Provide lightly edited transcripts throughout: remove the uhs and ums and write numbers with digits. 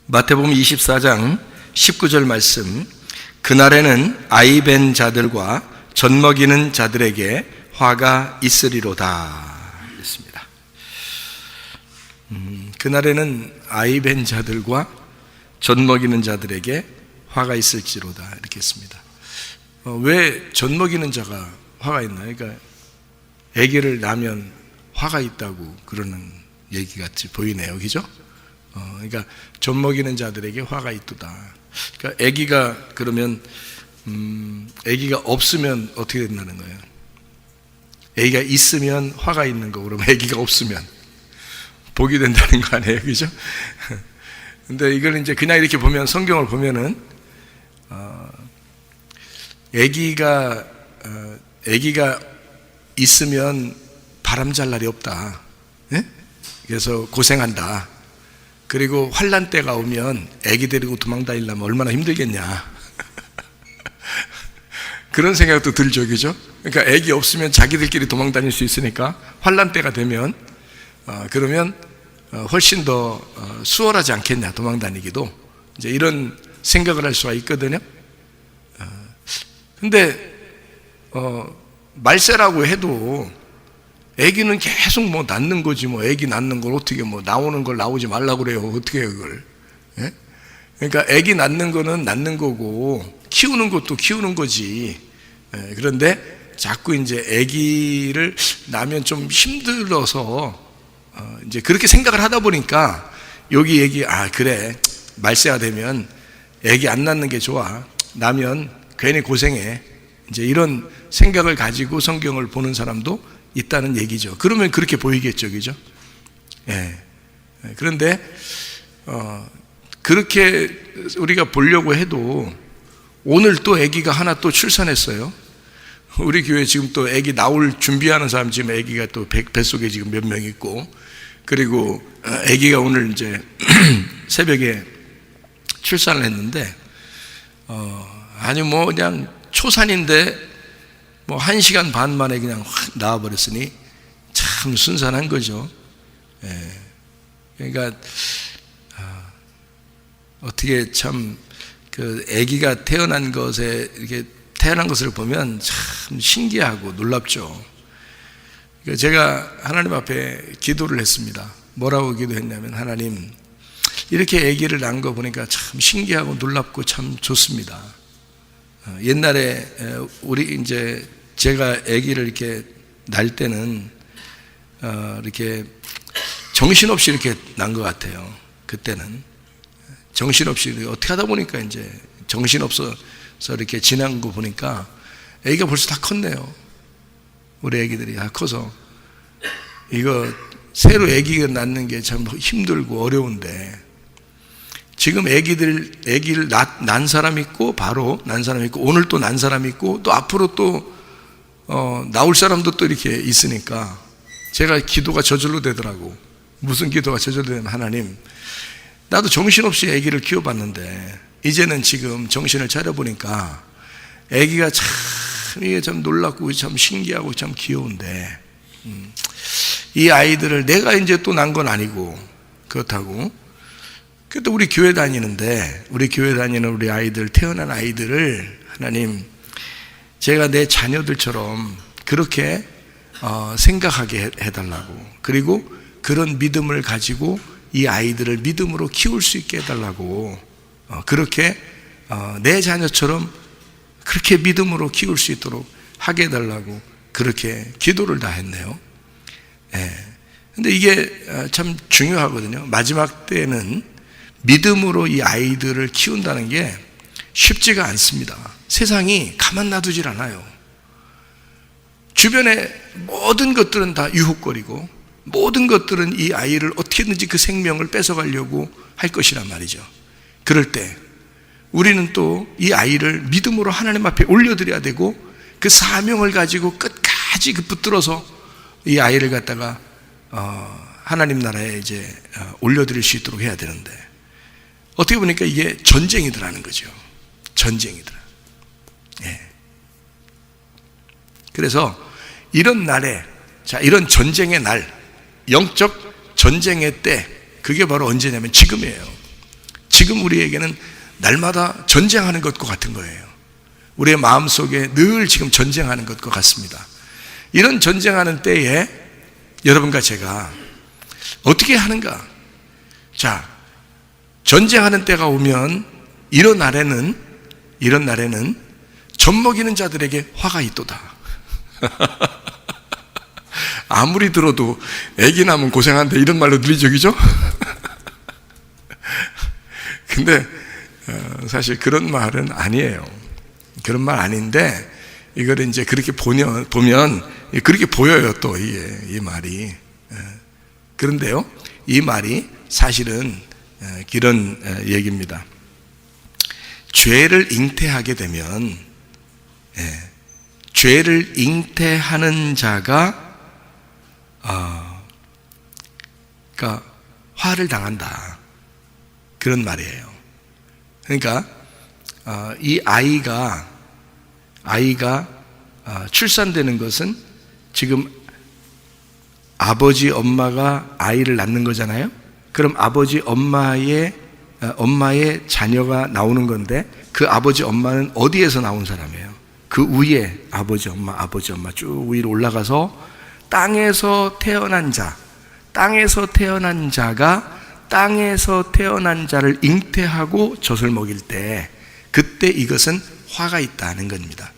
마태복음 24장 19절 말씀, 그날에는 아이 벤 자들과 젖 먹이는 자들에게 화가 있으리로다 했습니다. 그날에는 아이 벤 자들과 젖 먹이는 자들에게 화가 있을지로다 이렇게 했습니다. 왜 젖 먹이는 자가 화가 있나요? 그러니까 아기를 낳으면 화가 있다고 그러는 얘기 같이 보이네요, 그죠? 그러니까 젖 먹이는 자들에게 화가 있도다. 그러니까 아기가 그러면 아기가 없으면 어떻게 된다는 거예요? 아기가 있으면 화가 있는 거, 그러면 아기가 없으면 복이 된다는 거 아니에요, 그죠? 근데 이걸 이제 그냥 이렇게 보면, 성경을 보면은 아기가 있으면 바람 잘 날이 없다. 예? 그래서 고생한다. 그리고 환난 때가 오면 아기 데리고 도망 다니려면 얼마나 힘들겠냐. 그런 생각도 들죠, 그죠? 그러니까 아기 없으면 자기들끼리 도망 다닐 수 있으니까 환난 때가 되면 그러면 훨씬 더 수월하지 않겠냐, 도망 다니기도. 이제 이런 생각을 할 수가 있거든요. 근데 말세라고 해도 아기는 계속 뭐 낳는 거지, 뭐 아기 낳는 걸 어떻게 뭐 나오는 걸 나오지 말라고 그래요. 어떻게 해요, 그걸? 예? 그러니까 아기 낳는 거는 낳는 거고 키우는 것도 키우는 거지. 예, 그런데 자꾸 이제 아기를 낳으면 좀 힘들어서 이제 그렇게 생각을 하다 보니까 여기 얘기, 그래, 말세가 되면 아기 안 낳는 게 좋아, 낳으면 괜히 고생해, 이제 이런 생각을 가지고 성경을 보는 사람도 있다는 얘기죠. 그러면 그렇게 보이겠죠, 그죠? 예. 그런데 그렇게 우리가 보려고 해도 오늘 또 아기가 하나 또 출산했어요. 우리 교회 지금 또 아기 나올 준비하는 사람, 지금 아기가 또 뱃속에 지금 몇 명 있고, 그리고 아기가 오늘 이제 새벽에 출산을 했는데 아니 뭐 그냥 초산인데 뭐 1시간 반 만에 그냥 확 나와버렸으니 참 순산한 거죠. 예. 그러니까 어떻게 참 그 아기가 태어난 것에 이렇게 태어난 것을 보면 참 신기하고 놀랍죠. 그러니까 제가 하나님 앞에 기도를 했습니다. 뭐라고 기도했냐면, 하나님, 이렇게 아기를 낳은 거 보니까 참 신기하고 놀랍고 참 좋습니다. 옛날에 우리 이제 제가 아기를 이렇게 낳을 때는 이렇게 정신없이 이렇게 난 것 같아요. 그때는 정신없이 어떻게 하다 보니까 이제 정신없어서 이렇게 지난 거 보니까 아기가 벌써 다 컸네요. 우리 아기들이 다 커서 이거 새로 아기가 낳는 게 참 힘들고 어려운데, 지금 아기를 난 사람 있고, 바로 난 사람 있고, 오늘 또 난 사람 있고, 또 앞으로 또 나올 사람도 또 이렇게 있으니까 제가 기도가 저절로 되더라고. 무슨 기도가 저절로 되냐면, 하나님, 나도 정신없이 아기를 키워봤는데 이제는 지금 정신을 차려보니까 아기가 참 이게 참 놀랍고 참 신기하고 참 귀여운데 이 아이들을 내가 이제 또 난 건 아니고, 그렇다고 그래도 우리 교회 다니는데, 우리 교회 다니는 우리 아이들, 태어난 아이들을 하나님, 제가 내 자녀들처럼 그렇게 생각하게 해달라고, 그리고 그런 믿음을 가지고 이 아이들을 믿음으로 키울 수 있게 해달라고, 그렇게 내 자녀처럼 그렇게 믿음으로 키울 수 있도록 하게 해달라고 그렇게 기도를 다 했네요. 근데 이게 참 중요하거든요. 마지막 때는 믿음으로 이 아이들을 키운다는 게 쉽지가 않습니다. 세상이 가만 놔두질 않아요. 주변에 모든 것들은 다 유혹거리고, 모든 것들은 이 아이를 어떻게든지 그 생명을 뺏어가려고 할 것이란 말이죠. 그럴 때 우리는 또 이 아이를 믿음으로 하나님 앞에 올려드려야 되고, 그 사명을 가지고 끝까지 붙들어서 이 아이를 갖다가 하나님 나라에 이제 올려드릴 수 있도록 해야 되는데, 어떻게 보니까 이게 전쟁이더라는 거죠. 전쟁이더라. 예. 그래서 이런 날에, 자, 이런 전쟁의 날, 영적 전쟁의 때, 그게 바로 언제냐면 지금이에요. 지금 우리에게는 날마다 전쟁하는 것과 같은 거예요. 우리의 마음속에 늘 지금 전쟁하는 것과 같습니다. 이런 전쟁하는 때에 여러분과 제가 어떻게 하는가? 자, 전쟁하는 때가 오면 이런 날에는 젖먹이는 자들에게 화가 있도다. 아무리 들어도 애기 낳으면 고생한다 이런 말로 들리죠, 그죠? 근데 사실 그런 말은 아니에요. 그런 말 아닌데 이걸 이제 그렇게 보면 그렇게 보여요. 또 이 말이. 그런데요, 이 말이 사실은 이런 얘기입니다. 죄를 잉태하게 되면 죄를 잉태하는 자가 그러니까 화를 당한다, 그런 말이에요. 그러니까 이 아이가 출산되는 것은 지금 아버지 엄마가 아이를 낳는 거잖아요. 그럼 아버지 엄마의 자녀가 나오는 건데, 그 아버지 엄마는 어디에서 나온 사람이에요? 그 위에 아버지 엄마 쭉 위로 올라가서 땅에서 태어난 자가 땅에서 태어난 자를 잉태하고 젖을 먹일 때, 그때 이것은 화가 있다는 겁니다.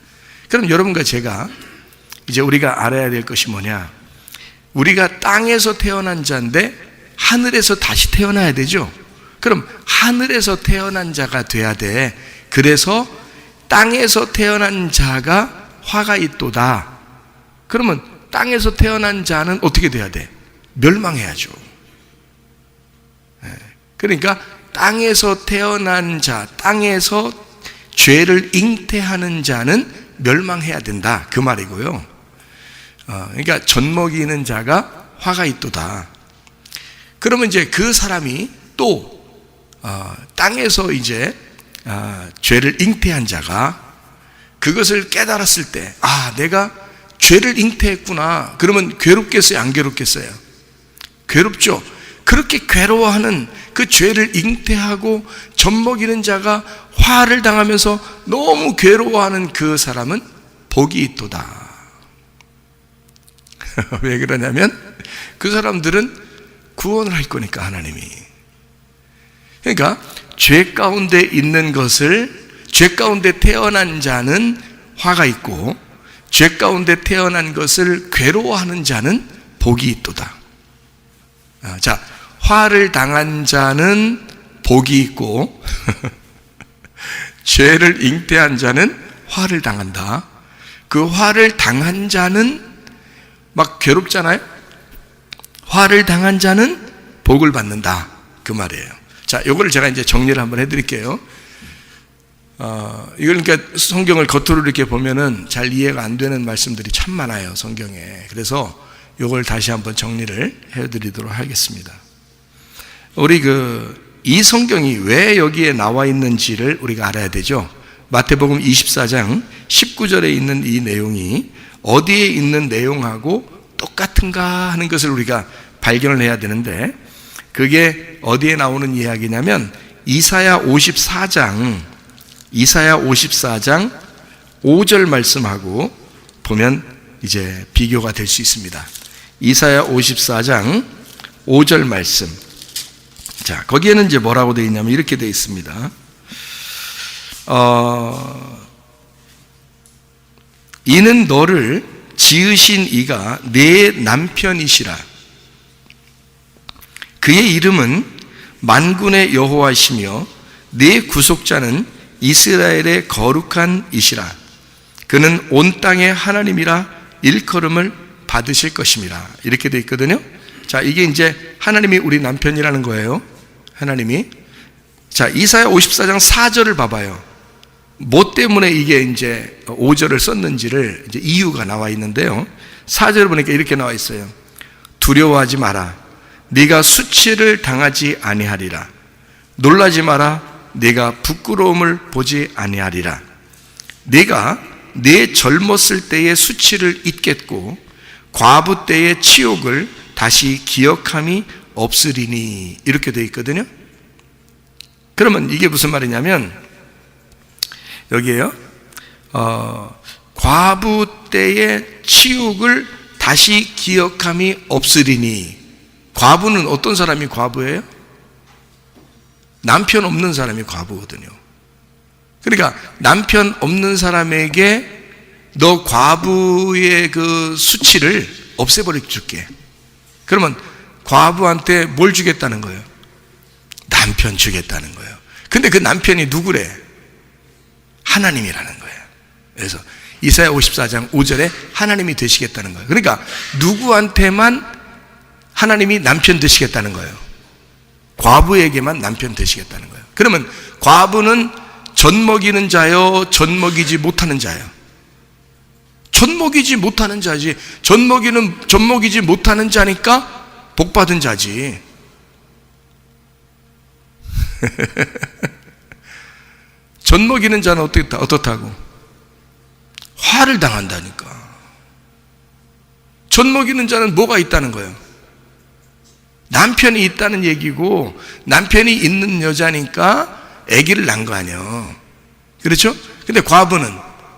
그럼 여러분과 제가 이제 우리가 알아야 될 것이 뭐냐? 우리가 땅에서 태어난 자인데 하늘에서 다시 태어나야 되죠. 그럼 하늘에서 태어난 자가 돼야 돼. 그래서 땅에서 태어난 자가 화가 있도다. 그러면 땅에서 태어난 자는 어떻게 돼야 돼? 멸망해야죠. 그러니까 땅에서 태어난 자, 땅에서 죄를 잉태하는 자는 멸망해야 된다, 그 말이고요. 그러니까 젖먹이는 자가 화가 있도다. 그러면 이제 그 사람이 또 땅에서 이제 죄를 잉태한 자가 그것을 깨달았을 때, 내가 죄를 잉태했구나. 그러면 괴롭겠어요, 안 괴롭겠어요? 괴롭죠. 그렇게 괴로워하는 그 죄를 잉태하고 젖먹이는 자가 화를 당하면서 너무 괴로워하는 그 사람은 복이 있도다. 왜 그러냐면 그 사람들은 구원을 할 거니까, 하나님이. 그러니까 죄 가운데 있는 것을, 죄 가운데 태어난 자는 화가 있고, 죄 가운데 태어난 것을 괴로워하는 자는 복이 있도다. 자, 화를 당한 자는 복이 있고 죄를 잉태한 자는 화를 당한다. 그 화를 당한 자는 막 괴롭잖아요. 화를 당한 자는 복을 받는다, 그 말이에요. 자, 요거를 제가 이제 정리를 한번 해드릴게요. 이걸 그러니까 성경을 겉으로 이렇게 보면은 잘 이해가 안 되는 말씀들이 참 많아요, 성경에. 그래서 요걸 다시 한번 정리를 해드리도록 하겠습니다. 우리 이 성경이 왜 여기에 나와 있는지를 우리가 알아야 되죠. 마태복음 24장 19절에 있는 이 내용이 어디에 있는 내용하고 똑같은가 하는 것을 우리가 발견을 해야 되는데, 그게 어디에 나오는 이야기냐면 이사야 54장 5절 말씀하고 보면 이제 비교가 될 수 있습니다. 이사야 54장 5절 말씀. 자, 거기에는 이제 뭐라고 되어 있냐면 이렇게 되어 있습니다. 이는 너를 지으신 이가 내 남편이시라. 그의 이름은 만군의 여호와시며 내 구속자는 이스라엘의 거룩한 이시라. 그는 온 땅의 하나님이라 일컬음을 받으실 것임이라. 이렇게 되어 있거든요. 자, 이게 이제 하나님이 우리 남편이라는 거예요. 하나님이. 자, 이사야 54장 4절을 봐봐요. 뭐 때문에 이게 이제 5절을 썼는지를 이제 이유가 나와 있는데요. 4절을 보니까 이렇게 나와 있어요. 두려워하지 마라. 네가 수치를 당하지 아니하리라. 놀라지 마라. 네가 부끄러움을 보지 아니하리라. 네가 내 젊었을 때의 수치를 잊겠고 과부 때의 치욕을 다시 기억함이 없으리니. 이렇게 되어 있거든요. 그러면 이게 무슨 말이냐면 여기에요. 과부 때의 치욕을 다시 기억함이 없으리니. 과부는 어떤 사람이 과부예요? 남편 없는 사람이 과부거든요. 그러니까 남편 없는 사람에게 너 과부의 그 수치를 없애버려 줄게. 그러면 과부한테 뭘 주겠다는 거예요? 남편 주겠다는 거예요. 근데 그 남편이 누구래? 하나님이라는 거예요. 그래서 이사야 54장 5절에 하나님이 되시겠다는 거예요. 그러니까 누구한테만 하나님이 남편 되시겠다는 거예요? 과부에게만 남편 되시겠다는 거예요. 그러면 과부는 젖먹이는 자요, 젖먹이지 못하는 자요? 젖먹이지 못하는 자지. 젖먹이지 못하는 자니까 복받은 자지. 젖먹이는 자는 어떻다고? 화를 당한다니까. 젖먹이는 자는 뭐가 있다는 거예요? 남편이 있다는 얘기고, 남편이 있는 여자니까 아기를 낳은 거 아니에요. 그렇죠? 근데 과부는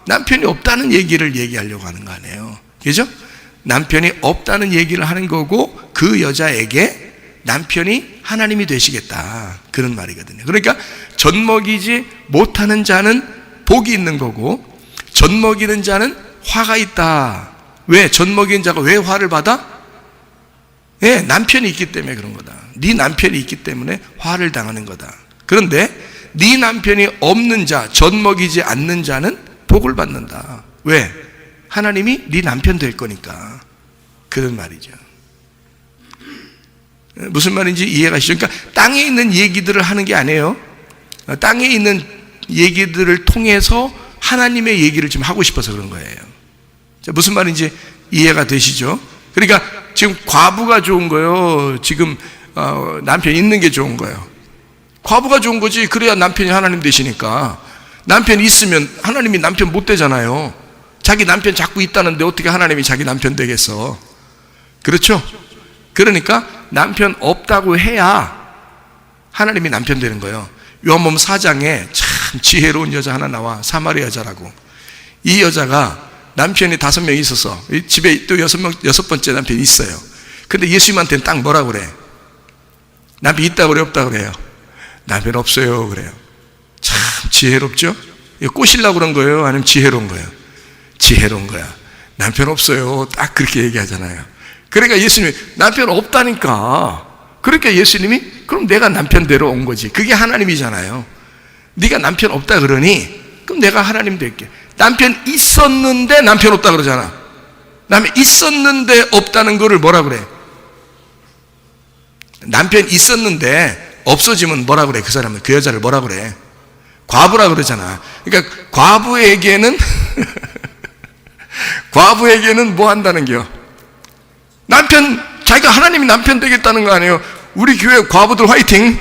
남편이 없다는 얘기를 얘기하려고 하는 거 아니에요. 그죠? 남편이 없다는 얘기를 하는 거고, 그 여자에게 남편이 하나님이 되시겠다, 그런 말이거든요. 그러니까 젖먹이지 못하는 자는 복이 있는 거고, 젖먹이는 자는 화가 있다. 왜? 젖먹이는 자가 왜 화를 받아? 예, 남편이 있기 때문에 그런 거다. 네 남편이 있기 때문에 화를 당하는 거다. 그런데 네 남편이 없는 자, 젖먹이지 않는 자는 복을 받는다. 왜? 하나님이 네 남편 될 거니까. 그런 말이죠. 무슨 말인지 이해가시죠? 그러니까 땅에 있는 얘기들을 하는 게 아니에요. 땅에 있는 얘기들을 통해서 하나님의 얘기를 지금 하고 싶어서 그런 거예요. 자, 무슨 말인지 이해가 되시죠? 그러니까 지금 과부가 좋은 거예요? 지금 남편이 있는 게 좋은 거예요? 과부가 좋은 거지. 그래야 남편이 하나님 되시니까. 남편이 있으면 하나님이 남편 못 되잖아요. 자기 남편 자꾸 있다는데 어떻게 하나님이 자기 남편 되겠어? 그렇죠? 그러니까 남편 없다고 해야 하나님이 남편 되는 거예요. 요한복음 4장에 참 지혜로운 여자 하나 나와. 사마리아 여자라고. 이 여자가 남편이 5명 있어서 집에 또 여섯 번째 남편이 있어요. 근데 예수님한테는 딱 뭐라 그래? 남편 있다고 그래, 없다고 그래요? 남편 없어요 그래요. 참 지혜롭죠? 이거 꼬시려고 그런 거예요? 아니면 지혜로운 거예요? 지혜로운 거야. 남편 없어요, 딱 그렇게 얘기하잖아요. 그러니까 예수님이 남편 없다니까. 그러니까 예수님이 그럼 내가 남편대로 온 거지. 그게 하나님이잖아요. 네가 남편 없다 그러니 그럼 내가 하나님 될게. 남편 있었는데 남편 없다 그러잖아. 남편 있었는데 없다는 거를 뭐라 그래? 남편 있었는데 없어지면 뭐라 그래? 그 사람은, 그 여자를 뭐라 그래? 과부라 그러잖아. 그러니까 과부에게는 과부에게는 뭐 한다는 겨? 남편, 자기가 하나님이 남편 되겠다는 거 아니에요? 우리 교회 과부들 화이팅!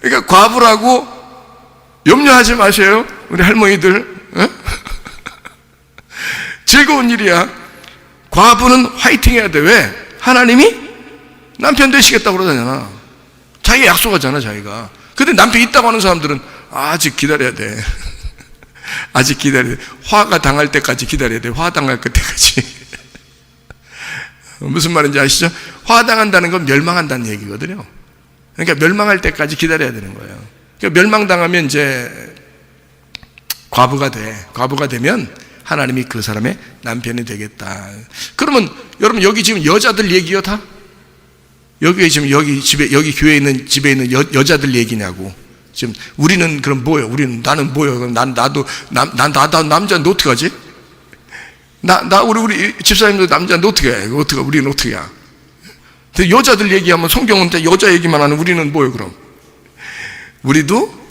그러니까 과부라고 염려하지 마세요. 우리 할머니들. 즐거운 일이야. 과부는 화이팅 해야 돼. 왜? 하나님이 남편 되시겠다고 그러잖아. 자기가 약속하잖아, 자기가. 근데 남편 있다고 하는 사람들은 아직 기다려야 돼. 아직 기다려야 돼. 화가 당할 때까지 기다려야 돼. 화 당할 때까지. 무슨 말인지 아시죠? 화 당한다는 건 멸망한다는 얘기거든요. 그러니까 멸망할 때까지 기다려야 되는 거예요. 그러니까 멸망당하면 이제 과부가 돼. 과부가 되면 하나님이 그 사람의 남편이 되겠다. 그러면 여러분 여기 지금 여자들 얘기요 다? 여기 지금 여기 교회에 있는 집에 있는 여자들 얘기냐고. 지금 우리는 그럼 뭐예요? 나는 뭐예요? 그럼 나도 남자인데 어떻게 하지? 우리 집사님도 남자인데 어떻게 해? 우리는 어떻게 해? 근데 여자들 얘기하면 성경은 여자 얘기만 하는 우리는 뭐예요 그럼? 우리도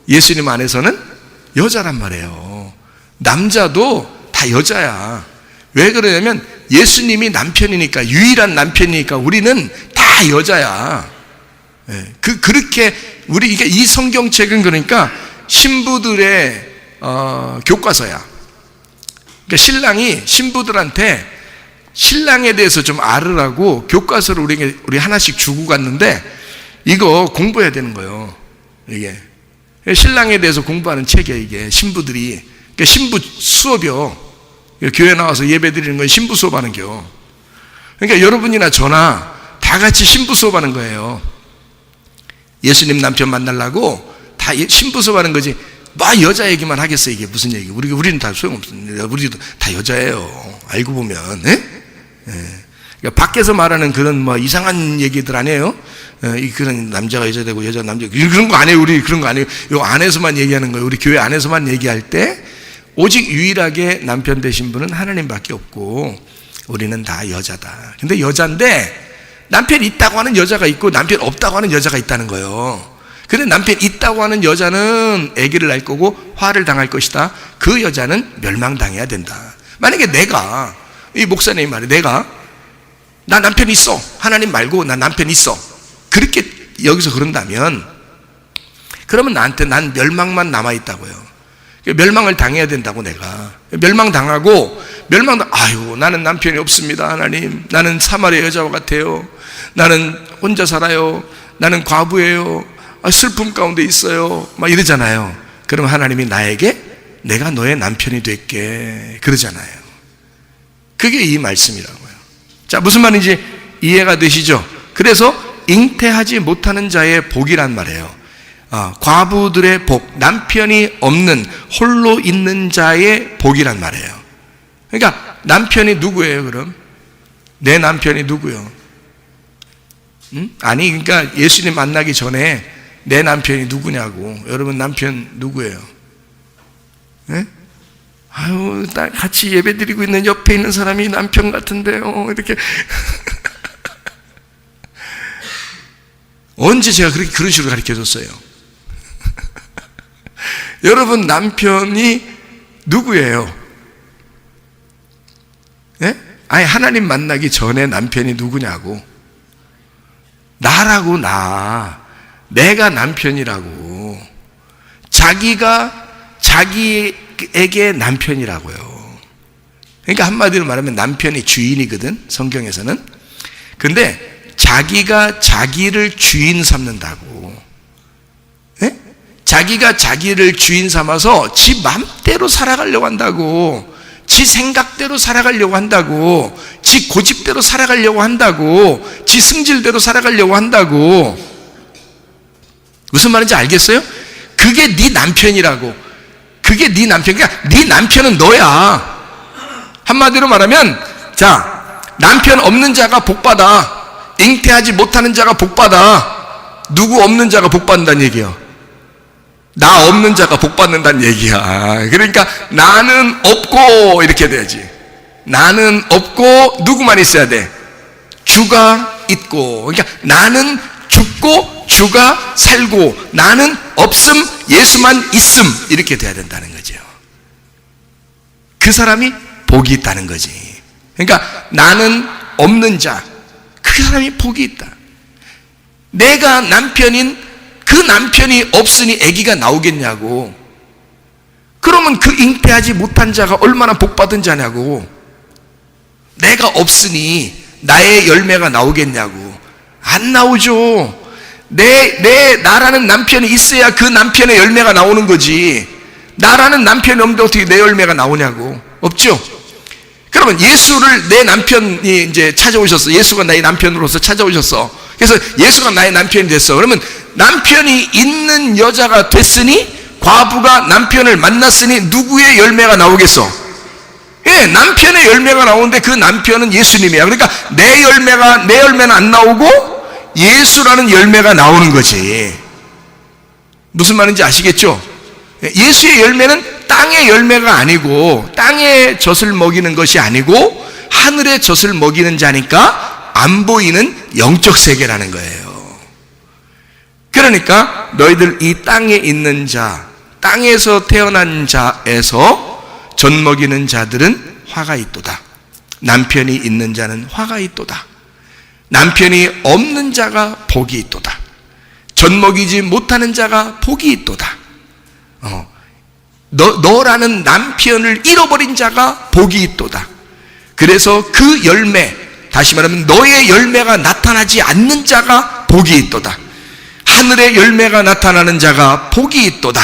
예수님 안에서는 여자란 말이에요. 남자도 다 여자야. 왜 그러냐면 예수님이 남편이니까, 유일한 남편이니까 우리는 다 여자야. 그렇게 이게 이 성경책은 그러니까 신부들의 교과서야. 그러니까 신랑이 신부들한테 신랑에 대해서 좀 알으라고 교과서를 우리 하나씩 주고 갔는데 이거 공부해야 되는 거예요. 이게 신랑에 대해서 공부하는 책이에요. 이게 신부들이, 그러니까 신부 수업이요. 교회 나와서 예배 드리는 건 신부 수업하는 겨. 그러니까 여러분이나 저나 다 같이 신부 수업하는 거예요. 예수님 남편 만나려고 다 신부 수업하는 거지. 막 여자 얘기만 하겠어. 이게 무슨 얘기? 우리는 다 소용없습니다. 우리도 다 여자예요. 알고 보면. 예? 그러니까 밖에서 말하는 그런 뭐 이상한 얘기들 아니에요? 그런 남자가 여자 되고 여자 남자 그런 거 아니에요. 우리 그런 거 아니에요. 요 안에서만 얘기하는 거예요. 우리 교회 안에서만 얘기할 때 오직 유일하게 남편 되신 분은 하나님밖에 없고 우리는 다 여자다. 근데 여자인데 남편 있다고 하는 여자가 있고 남편 없다고 하는 여자가 있다는 거예요. 근데 남편 있다고 하는 여자는 아기를 낳을 거고 화를 당할 것이다. 그 여자는 멸망당해야 된다. 만약에 내가, 이 목사님 말이 내가 나 남편 있어. 하나님 말고 나 남편 있어. 그렇게 여기서 그런다면 그러면 나한테 난 멸망만 남아있다고요. 멸망을 당해야 된다고 내가. 아유 나는 남편이 없습니다 하나님. 나는 사마리아 여자와 같아요. 나는 혼자 살아요. 나는 과부예요. 슬픔 가운데 있어요. 막 이러잖아요. 그럼 하나님이 나에게 내가 너의 남편이 될게 그러잖아요. 그게 이 말씀이라고요. 자, 무슨 말인지 이해가 되시죠? 그래서 잉태하지 못하는 자의 복이란 말이에요. 과부들의 복, 남편이 없는 홀로 있는 자의 복이란 말이에요. 그러니까 남편이 누구예요? 그럼 내 남편이 누구요? 아니 그러니까 예수님 만나기 전에 내 남편이 누구냐고. 여러분 남편 누구예요? 네? 아유 같이 예배드리고 있는 옆에 있는 사람이 남편 같은데요 이렇게 언제 제가 그런 식으로 가르쳐줬어요? 여러분 남편이 누구예요? 네? 아니 하나님 만나기 전에 남편이 누구냐고. 나라고. 내가 남편이라고. 자기가 자기에게 남편이라고요. 그러니까 한마디로 말하면 남편이 주인이거든 성경에서는. 근데 자기가 자기를 주인 삼는다고. 네? 자기가 자기를 주인 삼아서 지 맘대로 살아가려고 한다고. 지 생각대로 살아가려고 한다고. 지 고집대로 살아가려고 한다고. 지 승질대로 살아가려고 한다고. 무슨 말인지 알겠어요? 그게 네 남편이라고. 그게 네 남편. 그러니까 네 남편은 너야. 한마디로 말하면 자, 남편 없는 자가 복받아. 잉태하지 못하는 자가 복받아. 누구 없는 자가 복받는다는 얘기야. 나 없는 자가 복받는다는 얘기야. 그러니까 나는 없고 이렇게 돼야지. 나는 없고 누구만 있어야 돼? 주가 있고. 그러니까 나는 죽고 주가 살고 나는 없음 예수만 있음 이렇게 돼야 된다는 거죠. 그 사람이 복이 있다는 거지. 그러니까 나는 없는 자, 그 사람이 복이 있다. 내가 남편인 그 남편이 없으니 아기가 나오겠냐고. 그러면 그 잉태하지 못한 자가 얼마나 복받은 자냐고. 내가 없으니 나의 열매가 나오겠냐고. 안 나오죠. 나라는 남편이 있어야 그 남편의 열매가 나오는 거지. 나라는 남편이 없는데 어떻게 내 열매가 나오냐고. 없죠? 그러면 예수를 내 남편이 이제 찾아오셨어. 예수가 나의 남편으로서 찾아오셨어. 그래서 예수가 나의 남편이 됐어. 그러면 남편이 있는 여자가 됐으니 과부가 남편을 만났으니 누구의 열매가 나오겠어? 예, 남편의 열매가 나오는데 그 남편은 예수님이야. 그러니까 내 열매는 안 나오고 예수라는 열매가 나오는 거지. 무슨 말인지 아시겠죠? 예수의 열매는 땅의 열매가 아니고 땅의 젖을 먹이는 것이 아니고 하늘의 젖을 먹이는 자니까 안 보이는 영적 세계라는 거예요. 그러니까 너희들 이 땅에 있는 자, 땅에서 태어난 자에서 젖 먹이는 자들은 화가 있도다. 남편이 있는 자는 화가 있도다. 남편이 없는 자가 복이 있도다. 젖 먹이지 못하는 자가 복이 있도다. 너라는 남편을 잃어버린 자가 복이 있도다. 그래서 그 열매, 다시 말하면 너의 열매가 나타나지 않는 자가 복이 있도다. 하늘의 열매가 나타나는 자가 복이 있도다.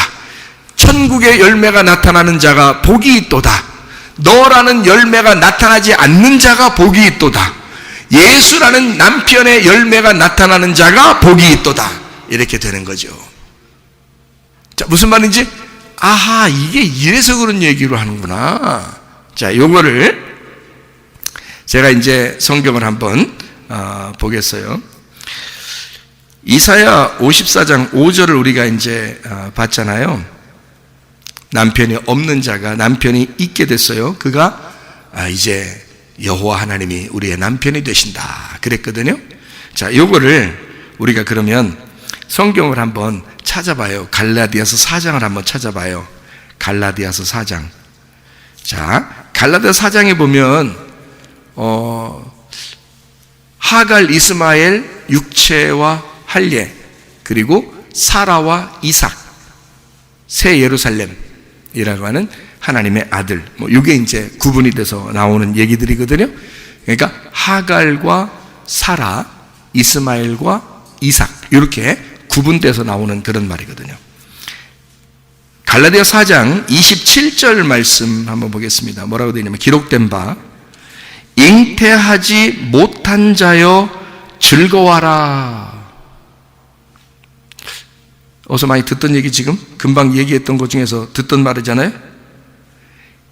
천국의 열매가 나타나는 자가 복이 있도다. 너라는 열매가 나타나지 않는 자가 복이 있도다. 예수라는 남편의 열매가 나타나는 자가 복이 있도다. 이렇게 되는 거죠. 자, 무슨 말인지, 아하, 이게 이래서 그런 얘기로 하는구나. 자, 요거를 제가 이제 성경을 한번 보겠어요. 이사야 54장 5절을 우리가 이제 봤잖아요. 남편이 없는 자가 남편이 있게 됐어요. 그가 이제 여호와 하나님이 우리의 남편이 되신다 그랬거든요. 자, 요거를 우리가 그러면 성경을 한번 찾아봐요. 갈라디아서 4장을 한번 찾아봐요. 갈라디아서 4장. 자, 갈라디아서 4장에 보면 하갈, 이스마엘, 육체와 할례, 그리고 사라와 이삭, 새 예루살렘이라고 하는 하나님의 아들, 이게 이제 구분이 돼서 나오는 얘기들이거든요. 그러니까 하갈과 사라, 이스마엘과 이삭, 이렇게 구분돼서 나오는 그런 말이거든요. 갈라디아 4장 27절 말씀 한번 보겠습니다. 뭐라고 되어 있냐면, 기록된 바 잉태하지 못한 자여 즐거워하라. 어서 많이 듣던 얘기, 지금 금방 얘기했던 것 중에서 듣던 말이잖아요.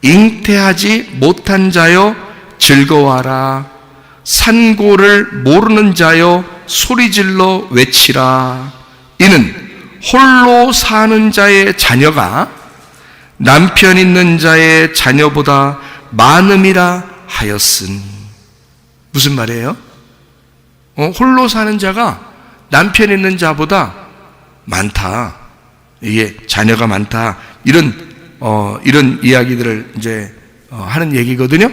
잉태하지 못한 자여 즐거워하라. 산고를 모르는 자여 소리질러 외치라. 이는 홀로 사는 자의 자녀가 남편 있는 자의 자녀보다 많음이라 하였음. 무슨 말이에요? 홀로 사는 자가 남편 있는 자보다 많다. 이게 자녀가 많다. 이런 이야기들을 이제 하는 얘기거든요.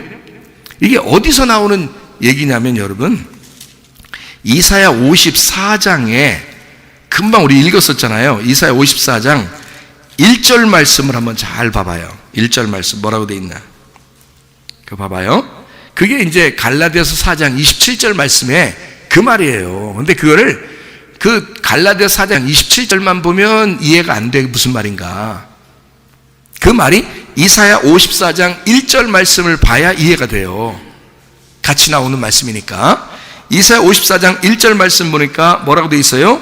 이게 어디서 나오는 얘기냐면, 여러분, 이사야 54장에 금방 우리 읽었었잖아요. 이사야 54장 1절 말씀을 한번 잘 봐봐요. 1절 말씀 뭐라고 돼 있나? 그거 봐봐요. 그게 이제 갈라디아서 4장 27절 말씀에 그 말이에요. 근데 그거를 그 갈라디아서 4장 27절만 보면 이해가 안 돼. 무슨 말인가? 그 말이 이사야 54장 1절 말씀을 봐야 이해가 돼요. 같이 나오는 말씀이니까. 이사야 54장 1절 말씀 보니까 뭐라고 돼 있어요?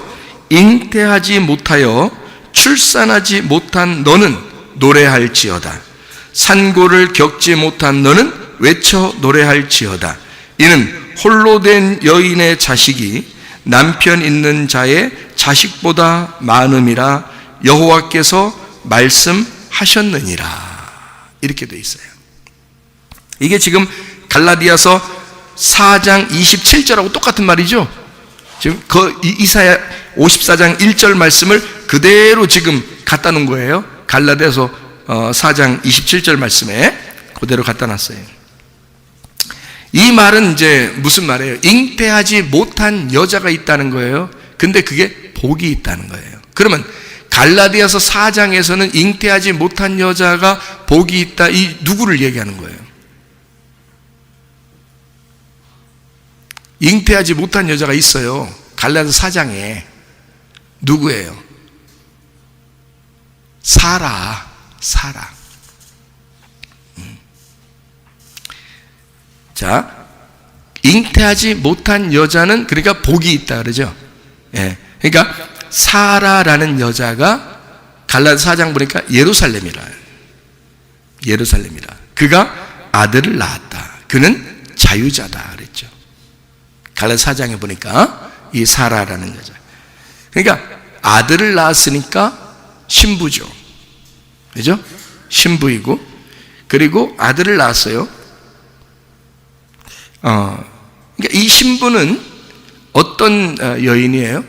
잉태하지 못하여 출산하지 못한 너는 노래할지어다. 산고를 겪지 못한 너는 외쳐 노래할지어다. 이는 홀로 된 여인의 자식이 남편 있는 자의 자식보다 많음이라 여호와께서 말씀하셨느니라. 이렇게 돼 있어요. 이게 지금 갈라디아서 4장 27절하고 똑같은 말이죠. 지금 이사야 54장 1절 말씀을 그대로 지금 갖다 놓은 거예요. 갈라디아서 4장 27절 말씀에 그대로 갖다 놨어요. 이 말은 이제 무슨 말이에요? 잉태하지 못한 여자가 있다는 거예요. 근데 그게 복이 있다는 거예요. 그러면 갈라디아서 4장에서는 잉태하지 못한 여자가 복이 있다, 이 누구를 얘기하는 거예요? 잉태하지 못한 여자가 있어요. 갈라디아서 4장에. 누구예요? 사라. 자, 잉태하지 못한 여자는 그러니까 복이 있다 그러죠. 예. 그러니까 사라라는 여자가 갈라디아서 4장 보니까 예루살렘이라. 그가 아들을 낳았다. 그는 자유자다 그랬죠. 갈라디아서 4장에 보니까 이 사라라는 여자. 그러니까 아들을 낳았으니까 신부죠. 그죠? 신부이고, 그리고 아들을 낳았어요. 그러니까 이 신부는 어떤 여인이에요?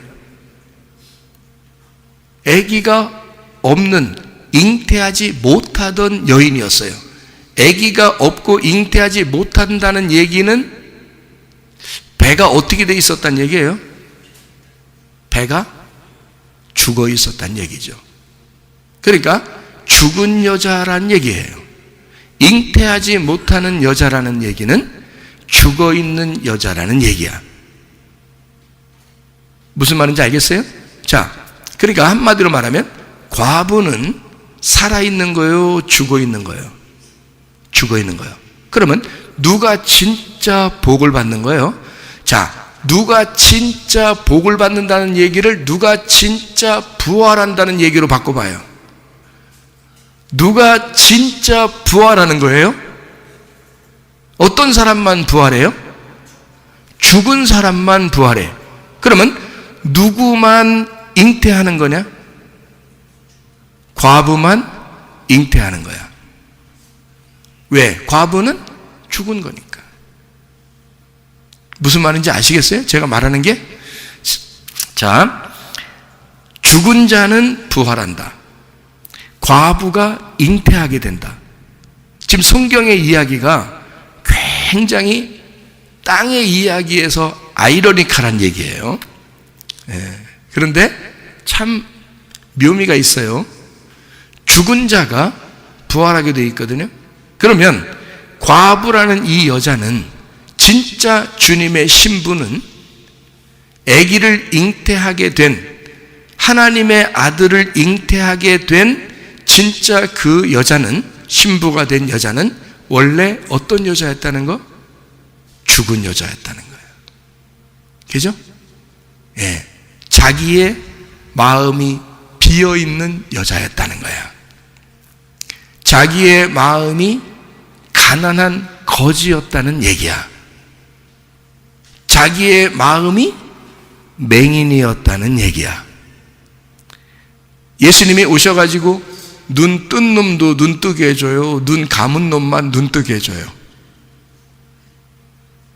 아기가 없는, 잉태하지 못하던 여인이었어요. 아기가 없고 잉태하지 못한다는 얘기는 배가 어떻게 돼 있었단 얘기예요? 배가 죽어 있었단 얘기죠. 그러니까 죽은 여자란 얘기예요. 잉태하지 못하는 여자라는 얘기는 죽어있는 여자라는 얘기야. 무슨 말인지 알겠어요? 자, 그러니까 한마디로 말하면 과부는 살아있는 거요, 죽어있는 거요? 죽어있는 거요. 그러면 누가 진짜 복을 받는 거예요? 자, 누가 진짜 복을 받는다는 얘기를 누가 진짜 부활한다는 얘기로 바꿔봐요. 누가 진짜 부활하는 거예요? 어떤 사람만 부활해요? 죽은 사람만 부활해. 그러면 누구만 잉태하는 거냐? 과부만 잉태하는 거야. 왜? 과부는 죽은 거니까. 무슨 말인지 아시겠어요? 제가 말하는 게, 자, 죽은 자는 부활한다. 과부가 잉태하게 된다. 지금 성경의 이야기가 굉장히 땅의 이야기에서 아이러니컬한 얘기예요. 그런데 참 묘미가 있어요. 죽은 자가 부활하게 되어 있거든요. 그러면 과부라는 이 여자는 진짜 주님의 신부는 아기를 잉태하게 된, 하나님의 아들을 잉태하게 된 진짜 그 여자는, 신부가 된 여자는 원래 어떤 여자였다는 거? 죽은 여자였다는 거예요. 그죠? 예. 자기의 마음이 비어있는 여자였다는 거야. 자기의 마음이 가난한 거지였다는 얘기야. 자기의 마음이 맹인이었다는 얘기야. 예수님이 오셔가지고 눈 뜬 놈도 눈 뜨게 해줘요? 눈 감은 놈만 눈 뜨게 해줘요?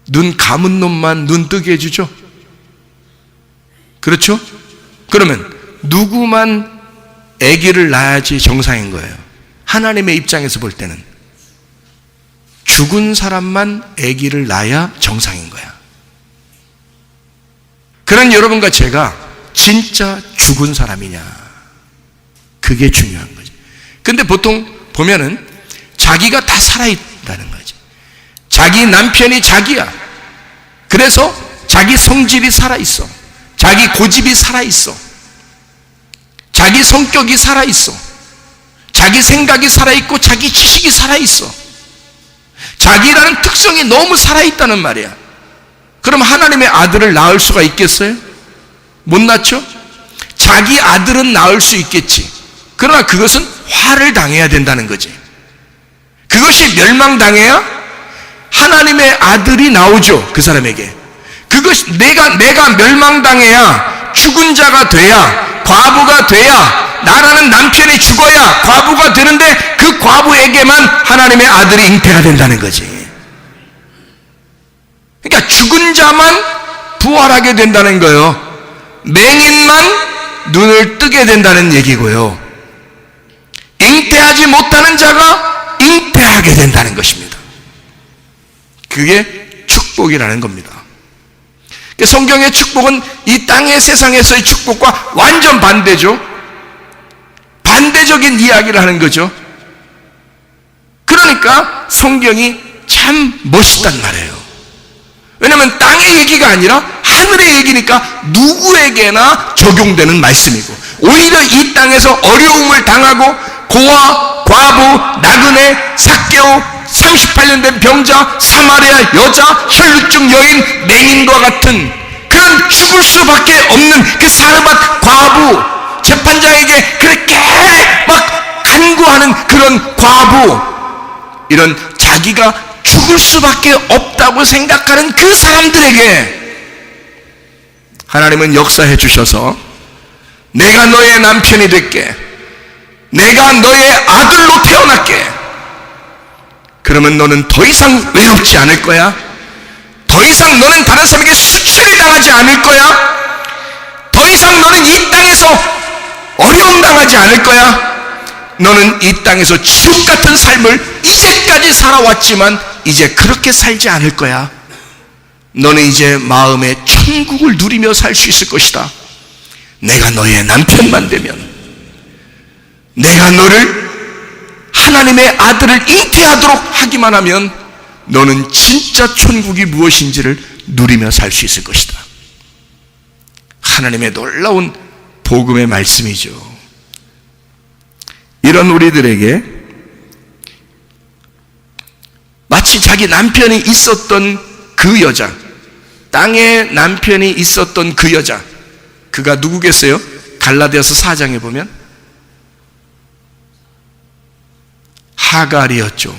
눈 감은 놈만 눈 뜨게 해주죠? 그렇죠? 그러면 누구만 아기를 낳아야지 정상인 거예요? 하나님의 입장에서 볼 때는 죽은 사람만 아기를 낳아야 정상인 거야. 그런 여러분과 제가 진짜 죽은 사람이냐, 그게 중요한 거지. 근데 보통 보면은 자기가 다 살아있다는 거지. 자기 남편이 자기야. 그래서 자기 성질이 살아있어. 자기 고집이 살아있어. 자기 성격이 살아있어. 자기 생각이 살아있고 자기 지식이 살아있어. 자기라는 특성이 너무 살아있다는 말이야. 그럼 하나님의 아들을 낳을 수가 있겠어요? 못 낳죠? 자기 아들은 낳을 수 있겠지. 그러나 그것은 화를 당해야 된다는 거지. 그것이 멸망당해야 하나님의 아들이 나오죠, 그 사람에게. 그것이 내가 멸망당해야, 죽은 자가 돼야, 과부가 돼야, 나라는 남편이 죽어야 과부가 되는데 그 과부에게만 하나님의 아들이 잉태가 된다는 거지. 그러니까 죽은 자만 부활하게 된다는 거예요. 맹인만 눈을 뜨게 된다는 얘기고요. 잉태하지 못하는 자가 잉태하게 된다는 것입니다. 그게 축복이라는 겁니다. 성경의 축복은 이 땅의 세상에서의 축복과 완전 반대죠. 반대적인 이야기를 하는 거죠. 그러니까 성경이 참 멋있단 말이에요. 왜냐하면 땅의 얘기가 아니라 하늘의 얘기니까 누구에게나 적용되는 말씀이고, 오히려 이 땅에서 어려움을 당하고 고아, 과부, 나그네, 삭개오, 38년 된 병자, 사마리아 여자, 혈루증 여인, 맹인과 같은 그런 죽을 수밖에 없는 그 사르밧 과부, 재판장에게 그렇게 막 간구하는 그런 과부, 이런 자기가 죽을 수밖에 없다고 생각하는 그 사람들에게 하나님은 역사해 주셔서 내가 너의 남편이 될게, 내가 너의 아들로 태어날게. 그러면 너는 더 이상 외롭지 않을 거야. 더 이상 너는 다른 사람에게 수치를 당하지 않을 거야. 더 이상 너는 이 땅에서 어려움 당하지 않을 거야. 너는 이 땅에서 지옥 같은 삶을 이제까지 살아왔지만 이제 그렇게 살지 않을 거야. 너는 이제 마음의 천국을 누리며 살 수 있을 것이다. 내가 너의 남편만 되면, 내가 너를 하나님의 아들을 잉태하도록 하기만 하면 너는 진짜 천국이 무엇인지를 누리며 살 수 있을 것이다. 하나님의 놀라운 복음의 말씀이죠. 이런 우리들에게 마치 자기 남편이 있었던 그 여자, 땅에 남편이 있었던 그 여자, 그가 누구겠어요? 갈라디아서 4장에 보면 하갈이었죠.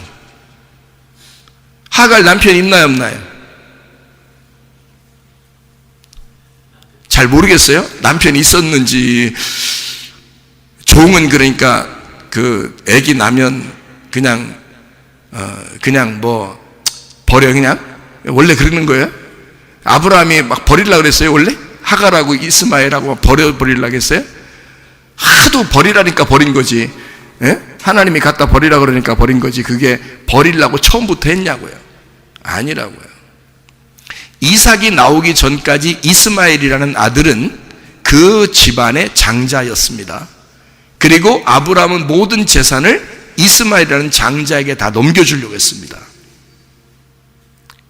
하갈 남편 있나요, 없나요? 잘 모르겠어요. 남편이 있었는지. 종은 그러니까 그 애기 나면 그냥 뭐 버려, 그냥 원래 그러는 거예요. 아브라함이 막 버리려고 그랬어요. 원래 하갈하고 이스마엘하고 버려버리려고 했어요. 하도 버리라니까 버린 거지. 예? 하나님이 갖다 버리라고 그러니까 버린 거지. 그게 버리려고 처음부터 했냐고요. 아니라고요. 이삭이 나오기 전까지 이스마엘이라는 아들은 그 집안의 장자였습니다. 그리고 아브라함은 모든 재산을 이스마엘이라는 장자에게 다 넘겨주려고 했습니다.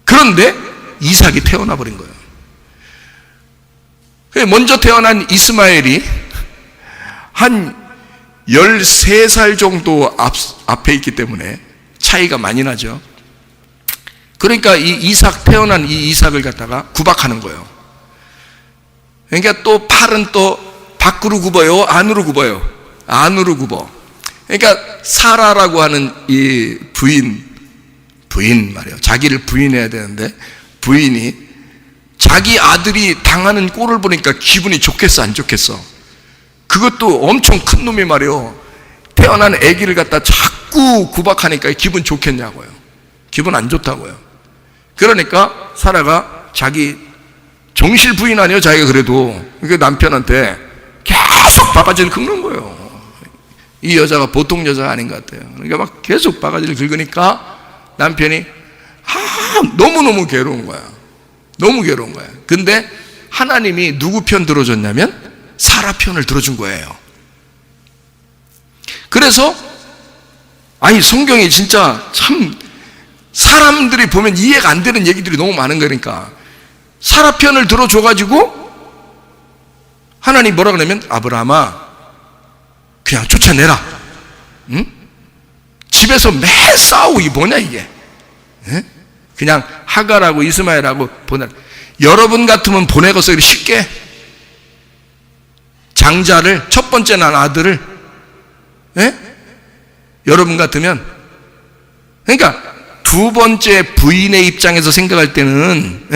그런데 이삭이 태어나 버린 거예요. 먼저 태어난 이스마엘이 한 13살 정도 앞에 있기 때문에 차이가 많이 나죠. 그러니까 태어난 이 이삭을 갖다가 구박하는 거예요. 그러니까 또 팔은 또 밖으로 굽어요, 안으로 굽어요? 안으로 굽어. 그러니까 사라라고 하는 이 부인 말이에요. 자기를 부인해야 되는데 부인이 자기 아들이 당하는 꼴을 보니까 기분이 좋겠어, 안 좋겠어? 그것도 엄청 큰 놈이 말이에요. 태어난 아기를 갖다 자꾸 구박하니까 기분 좋겠냐고요. 기분 안 좋다고요. 그러니까 사라가 자기 정실 부인 아니에요, 자기가 그래도. 그 남편한테 계속 바가지를 긁는 거예요. 이 여자가 보통 여자가 아닌 것 같아요. 그러니까 막 계속 바가지를 긁으니까 남편이 너무너무 괴로운 거야. 너무 괴로운 거야. 근데 하나님이 누구 편 들어줬냐면 사라 편을 들어준 거예요. 그래서 성경이 진짜 참 사람들이 보면 이해가 안 되는 얘기들이 너무 많은 거니까 사라 편을 들어줘가지고 하나님 뭐라 그러냐면 아브라함아 그냥 쫓아내라. 응? 집에서 매 싸우고 이게 뭐냐 이게. 응? 그냥 하갈하고 이스마엘하고 보내. 여러분 같으면 보내겠어요 쉽게? 장자를 첫 번째 난 아들을 여러분 같으면 그러니까 두 번째 부인의 입장에서 생각할 때는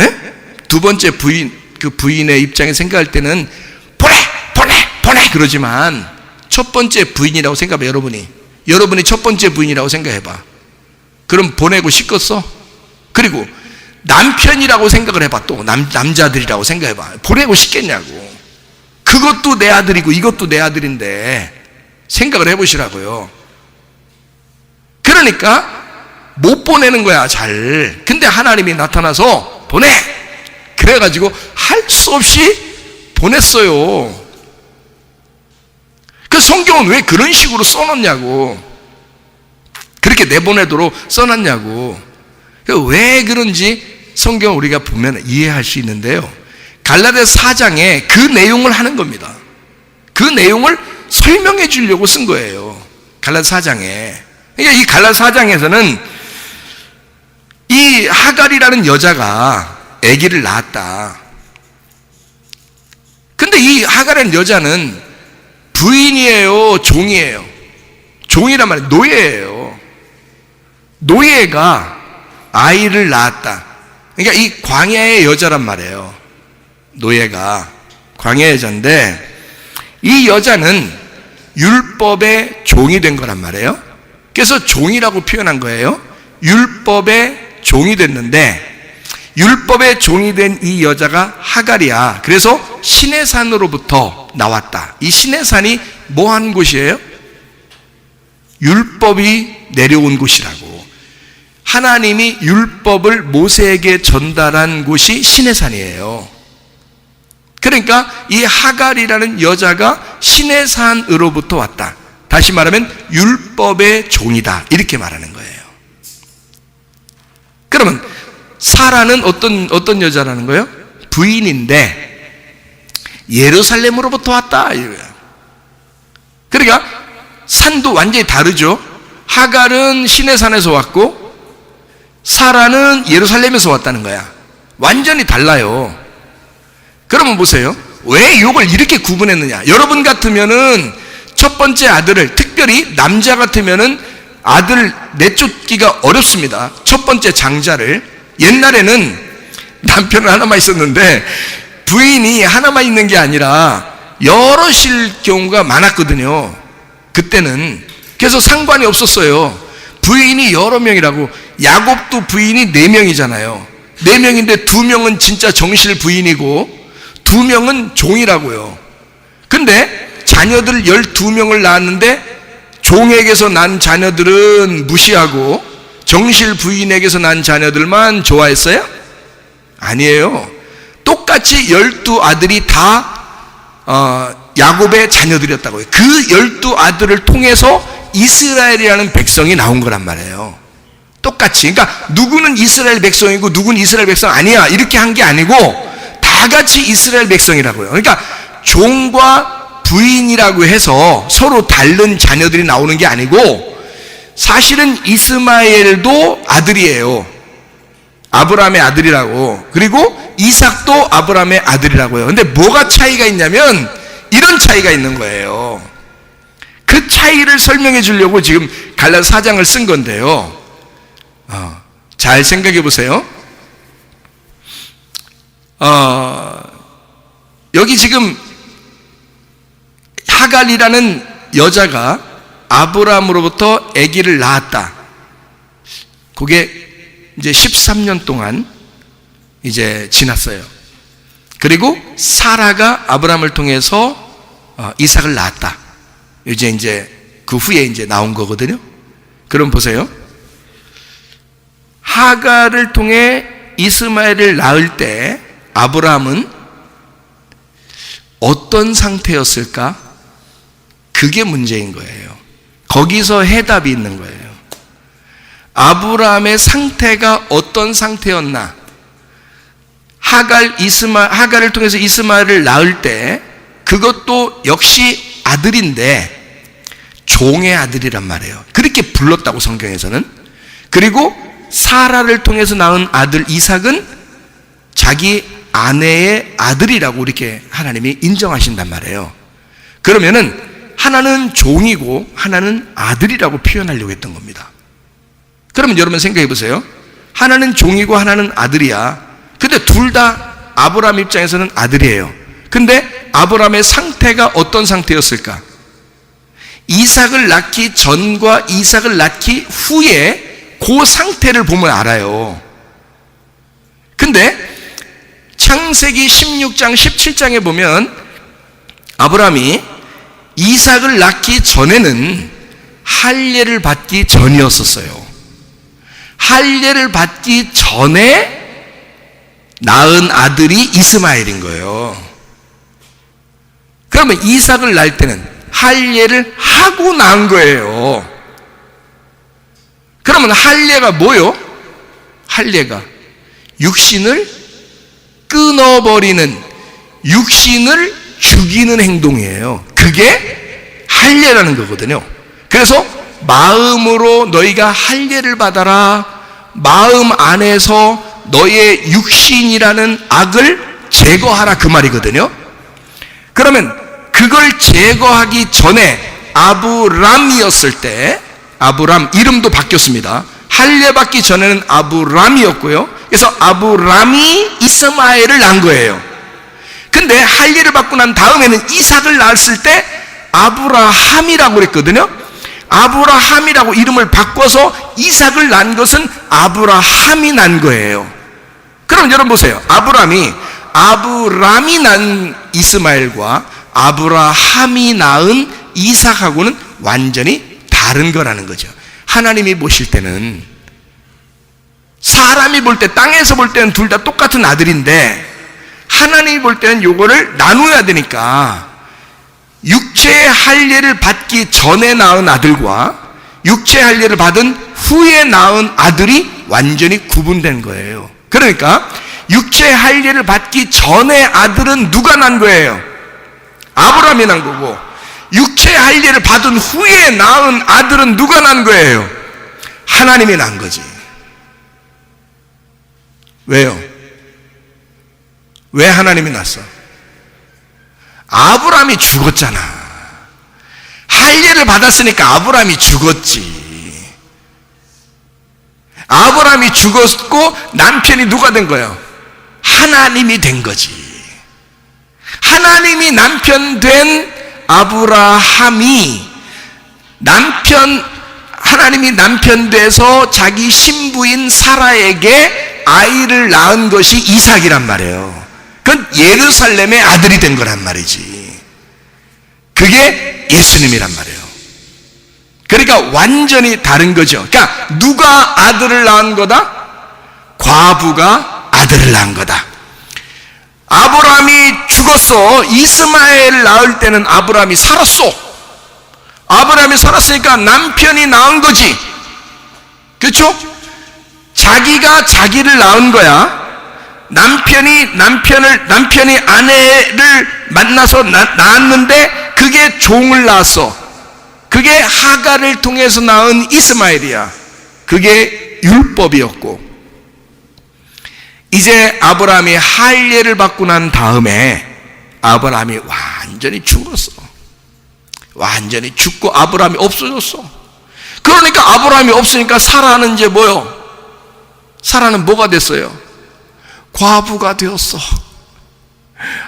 두 번째 부인의 입장에서 생각할 때는 보내 그러지만 첫 번째 부인이라고 생각해. 여러분이 첫 번째 부인이라고 생각해봐. 그럼 보내고 싶겠어? 그리고 남편이라고 생각을 해봐. 또 남자들이라고 생각해봐. 보내고 싶겠냐고. 그것도 내 아들이고 이것도 내 아들인데 생각을 해보시라고요. 그러니까 못 보내는 거야 잘. 근데 하나님이 나타나서 보내! 그래가지고 할 수 없이 보냈어요. 그 성경은 왜 그런 식으로 써놨냐고. 그렇게 내보내도록 써놨냐고. 왜 그런지 성경을 우리가 보면 이해할 수 있는데요. 갈라디아서 4장에 그 내용을 하는 겁니다. 그 내용을 설명해 주려고 쓴 거예요. 갈라디아서 4장에. 그러니까 이 갈라디아서 4장에서는 이 하갈이라는 여자가 아기를 낳았다. 근데 이 하갈이라는 여자는 부인이에요, 종이에요? 종이란 말이에요. 노예예요. 노예가 아이를 낳았다. 그러니까 이 광야의 여자란 말이에요. 노예가 광야의 여자인데 이 여자는 율법의 종이 된 거란 말이에요. 그래서 종이라고 표현한 거예요. 율법의 종이 됐는데 율법의 종이 된 이 여자가 하갈이야. 그래서 시내산으로부터 나왔다. 이 시내산이 뭐 하는 곳이에요? 율법이 내려온 곳이라고. 하나님이 율법을 모세에게 전달한 곳이 시내산이에요. 그러니까 이 하갈이라는 여자가 시내산으로부터 왔다. 다시 말하면 율법의 종이다, 이렇게 말하는 거예요. 그러면 사라는 어떤 여자라는 거예요? 부인인데 예루살렘으로부터 왔다, 이거예요. 그러니까 산도 완전히 다르죠. 하갈은 시내산에서 왔고 사라는 예루살렘에서 왔다는 거야. 완전히 달라요. 그러면 보세요. 왜 이걸 이렇게 구분했느냐? 여러분 같으면은 첫 번째 아들을, 특별히 남자 같으면은 아들 내쫓기가 어렵습니다. 첫 번째 장자를. 옛날에는 남편은 하나만 있었는데 부인이 하나만 있는 게 아니라 여럿일 경우가 많았거든요, 그때는. 그래서 상관이 없었어요. 부인이 여러 명이라고. 야곱도 부인이 4명이잖아요. 4명인데 2명은 진짜 정실 부인이고 2명은 종이라고요. 근데 자녀들 12명을 낳았는데 종에게서 난 자녀들은 무시하고 정실 부인에게서 난 자녀들만 좋아했어요? 아니에요. 똑같이 12아들이 다 야곱의 자녀들이었다고요. 그 12아들을 통해서 이스라엘이라는 백성이 나온 거란 말이에요. 똑같이. 그러니까 누구는 이스라엘 백성이고 누구는 이스라엘 백성 아니야, 이렇게 한 게 아니고 다 같이 이스라엘 백성이라고요. 그러니까 종과 부인이라고 해서 서로 다른 자녀들이 나오는 게 아니고, 사실은 이스마엘도 아들이에요. 아브라함의 아들이라고. 그리고 이삭도 아브라함의 아들이라고요. 근데 뭐가 차이가 있냐면 이런 차이가 있는 거예요. 그 차이를 설명해 주려고 지금 갈라디아 4장을 쓴 건데요. 잘 생각해 보세요. 여기 지금 하갈이라는 여자가 아브라함으로부터 아기를 낳았다. 그게 이제 13년 동안 이제 지났어요. 그리고 사라가 아브라함을 통해서 이삭을 낳았다. 이제 그 후에 이제 나온 거거든요. 그럼 보세요. 하갈을 통해 이스마엘을 낳을 때 아브라함은 어떤 상태였을까? 그게 문제인 거예요. 거기서 해답이 있는 거예요. 아브라함의 상태가 어떤 상태였나? 하갈을 통해서 이스마엘을 낳을 때 그것도 역시 아들인데 종의 아들이란 말이에요. 그렇게 불렀다고 성경에서는. 그리고 사라를 통해서 낳은 아들 이삭은 자기 아내의 아들이라고 이렇게 하나님이 인정하신단 말이에요. 그러면은 하나는 종이고 하나는 아들이라고 표현하려고 했던 겁니다. 그러면 여러분 생각해 보세요. 하나는 종이고 하나는 아들이야. 근데 둘 다 아브라함 입장에서는 아들이에요. 근데 아브라함의 상태가 어떤 상태였을까? 이삭을 낳기 전과 이삭을 낳기 후에 그 상태를 보면 알아요. 근데 창세기 16장 17장에 보면 아브라함이 이삭을 낳기 전에는 할례를 받기 전이었었어요. 할례를 받기 전에 낳은 아들이 이스마엘인 거예요. 그러면 이삭을 낳을 때는 할례를 하고 낳은 거예요. 그러면 할례가 뭐요? 할례가 육신을 끊어버리는, 육신을 죽이는 행동이에요. 그게 할례라는 거거든요. 그래서 마음으로 너희가 할례를 받아라. 마음 안에서 너의 육신이라는 악을 제거하라, 그 말이거든요. 그러면 그걸 제거하기 전에 아브람이었을 때, 아브람 이름도 바뀌었습니다. 할례 받기 전에는 아브람이었고요. 그래서 아브람이 이스마엘을 낳은 거예요. 근데 할례를 받고 난 다음에는 이삭을 낳았을 때 아브라함이라고 그랬거든요. 아브라함이라고 이름을 바꿔서 이삭을 낳은 것은 아브라함이 난 거예요. 그럼 여러분 보세요. 아브람이 낳은 이스마엘과 아브라함이 낳은 이삭하고는 완전히 다른 거라는 거죠. 하나님이 보실 때는, 사람이 볼 때, 땅에서 볼 때는 둘 다 똑같은 아들인데 하나님이 볼 때는 요거를 나누어야 되니까 육체의 할례를 받기 전에 낳은 아들과 육체의 할례를 받은 후에 낳은 아들이 완전히 구분된 거예요. 그러니까 육체의 할례를 받기 전에 아들은 누가 난 거예요? 아브라함이 난 거고, 육체의 할례를 받은 후에 낳은 아들은 누가 난 거예요? 하나님이 난 거지. 왜요? 왜 하나님이 났어? 아브라함이 죽었잖아. 할례를 받았으니까 아브라함이 죽었지. 아브라함이 죽었고 남편이 누가 된 거예요? 하나님이 된 거지. 하나님이 남편 된 아브라함이 하나님이 남편 돼서 자기 신부인 사라에게 아이를 낳은 것이 이삭이란 말이에요. 그건 예루살렘의 아들이 된 거란 말이지. 그게 예수님이란 말이에요. 그러니까 완전히 다른 거죠. 그러니까 누가 아들을 낳은 거다? 과부가 아들을 낳은 거다. 아브라함이 죽었어. 이스마엘을 낳을 때는 아브라함이 살았어. 아브라함이 살았으니까 남편이 낳은 거지. 그렇죠? 자기가 자기를 낳은 거야. 남편이 아내를 만나서 낳았는데 그게 종을 낳았어. 그게 하갈을 통해서 낳은 이스마엘이야. 그게 율법이었고, 이제 아브라함이 할례를 받고 난 다음에 아브라함이 완전히 죽었어. 완전히 죽고 아브라함이 없어졌어. 그러니까 아브라함이 없으니까 사라는 이제 뭐요? 사라는 뭐가 됐어요? 과부가 되었어.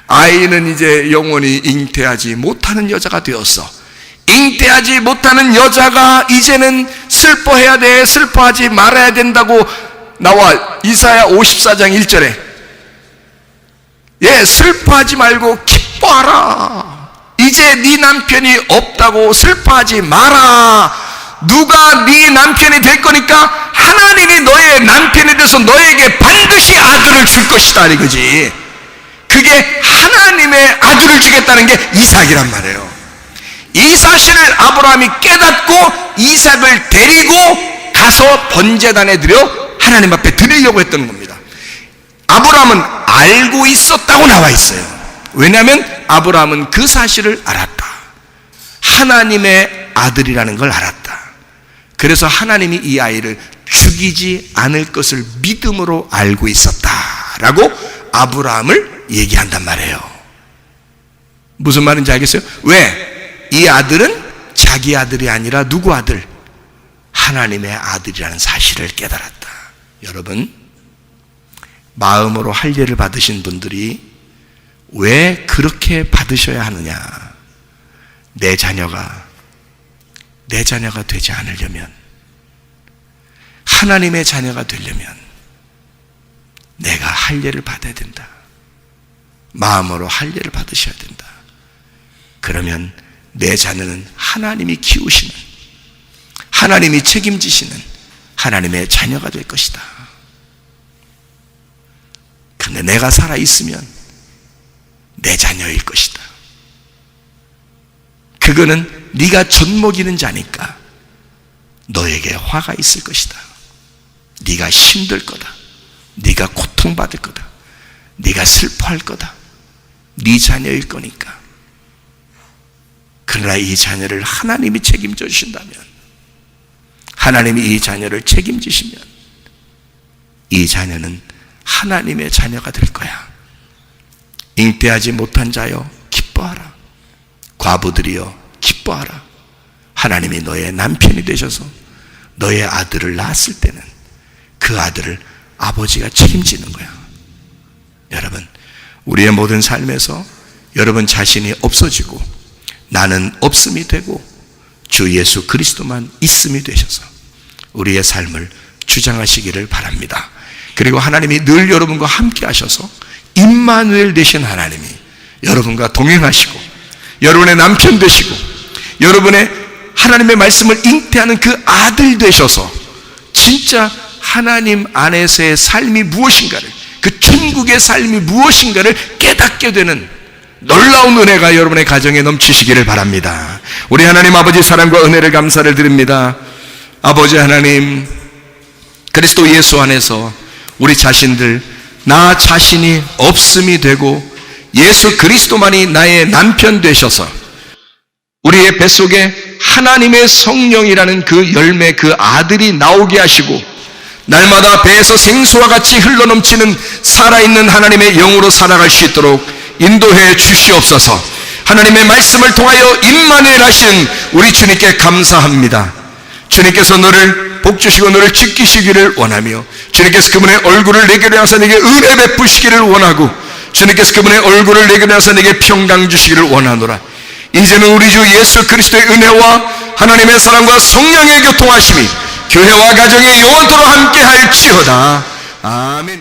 아이는 이제 영원히 잉태하지 못하는 여자가 되었어. 잉태하지 못하는 여자가 이제는 슬퍼해야 돼, 슬퍼하지 말아야 된다고 나와. 이사야 54장 1절에 슬퍼하지 말고 기뻐하라. 이제 네 남편이 없다고 슬퍼하지 마라. 누가 네 남편이 될 거니까 하나님이 너의 남편이 돼서 너에게 반드시 아들을 줄 것이다 이거지. 그게 하나님의 아들을 주겠다는 게 이삭이란 말이에요. 이 사실을 아브라함이 깨닫고 이삭을 데리고 가서 번제단에 드려 하나님 앞에 드리려고 했던 겁니다. 아브라함은 알고 있었다고 나와 있어요. 왜냐하면 아브라함은 그 사실을 알았다. 하나님의 아들이라는 걸 알았다. 그래서 하나님이 이 아이를 죽이지 않을 것을 믿음으로 알고 있었다라고 아브라함을 얘기한단 말이에요. 무슨 말인지 알겠어요? 왜? 이 아들은 자기 아들이 아니라 누구 아들? 하나님의 아들이라는 사실을 깨달았다. 여러분, 마음으로 할례를 받으신 분들이 왜 그렇게 받으셔야 하느냐? 내 자녀가 되지 않으려면, 하나님의 자녀가 되려면 내가 할례를 받아야 된다. 마음으로 할례를 받으셔야 된다. 그러면 내 자녀는 하나님이 키우시는, 하나님이 책임지시는 하나님의 자녀가 될 것이다. 근데 내가 살아있으면 내 자녀일 것이다. 그거는 네가 젖먹이는 자니까 너에게 화가 있을 것이다. 네가 힘들 거다. 네가 고통받을 거다. 네가 슬퍼할 거다. 네 자녀일 거니까. 그러나 이 자녀를 하나님이 책임져 주신다면, 하나님이 이 자녀를 책임지시면 이 자녀는 하나님의 자녀가 될 거야. 잉태하지 못한 자여 기뻐하라. 과부들이여 기뻐하라. 하나님이 너의 남편이 되셔서 너의 아들을 낳았을 때는 그 아들을 아버지가 책임지는 거야. 여러분, 우리의 모든 삶에서 여러분 자신이 없어지고 나는 없음이 되고 주 예수 그리스도만 있음이 되셔서 우리의 삶을 주장하시기를 바랍니다. 그리고 하나님이 늘 여러분과 함께 하셔서 임마누엘 되신 하나님이 여러분과 동행하시고 여러분의 남편 되시고 여러분의 하나님의 말씀을 잉태하는 그 아들 되셔서 진짜 하나님 안에서의 삶이 무엇인가를, 그 천국의 삶이 무엇인가를 깨닫게 되는 놀라운 은혜가 여러분의 가정에 넘치시기를 바랍니다. 우리 하나님 아버지 사랑과 은혜를 감사를 드립니다. 아버지 하나님, 그리스도 예수 안에서 우리 자신들, 나 자신이 없음이 되고 예수 그리스도만이 나의 남편 되셔서 우리의 뱃속에 하나님의 성령이라는 그 열매, 그 아들이 나오게 하시고 날마다 배에서 생수와 같이 흘러넘치는 살아있는 하나님의 영으로 살아갈 수 있도록 인도해 주시옵소서. 하나님의 말씀을 통하여 임마누엘 하신 우리 주님께 감사합니다. 주님께서 너를 복주시고 너를 지키시기를 원하며 주님께서 그분의 얼굴을 내게 향하사 내게 은혜 베푸시기를 원하고 주님께서 그분의 얼굴을 내게 향하사 내게 평강 주시기를 원하노라. 이제는 우리 주 예수 그리스도의 은혜와 하나님의 사랑과 성령의 교통하심이 교회와 가정에 영원토록 함께 할지어다. 아멘.